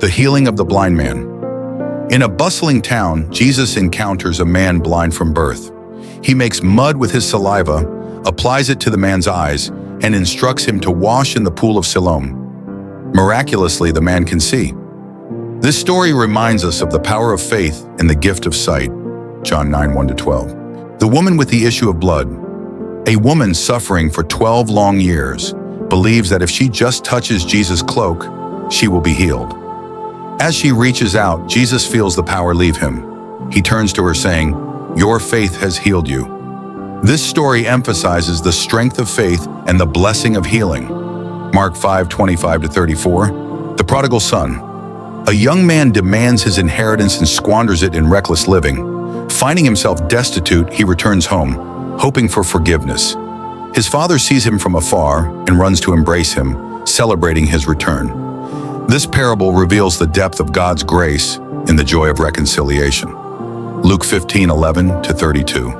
The healing of the blind man. In a bustling town, Jesus encounters a man blind from birth. He makes mud with his saliva, applies it to the man's eyes, and instructs him to wash in the pool of Siloam. Miraculously, the man can see. This story reminds us of the power of faith and the gift of sight. John 9:1-12. The woman with the issue of blood. A woman suffering for 12 long years believes that if she just touches Jesus' cloak, she will be healed. As she reaches out, Jesus feels the power leave him. He turns to her saying, "Your faith has healed you." This story emphasizes the strength of faith and the blessing of healing. Mark 5:25-34. The Prodigal Son. A young man demands his inheritance and squanders it in reckless living. Finding himself destitute, he returns home, hoping for forgiveness. His father sees him from afar and runs to embrace him, celebrating his return. This parable reveals the depth of God's grace in the joy of reconciliation. Luke 15:11-32.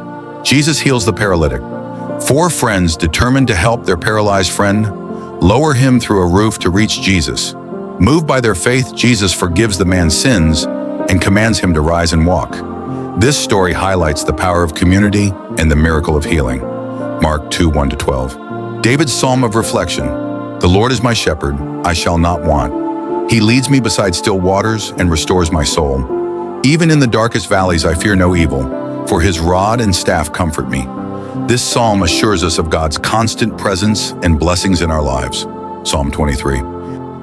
Jesus heals the paralytic. Four friends determined to help their paralyzed friend lower him through a roof to reach Jesus. Moved by their faith, Jesus forgives the man's sins and commands him to rise and walk. This story highlights the power of community and the miracle of healing. Mark 2:1-12. David's Psalm of Reflection. The Lord is my shepherd, I shall not want. He leads me beside still waters and restores my soul. Even in the darkest valleys I fear no evil, for his rod and staff comfort me. This psalm assures us of God's constant presence and blessings in our lives. Psalm 23.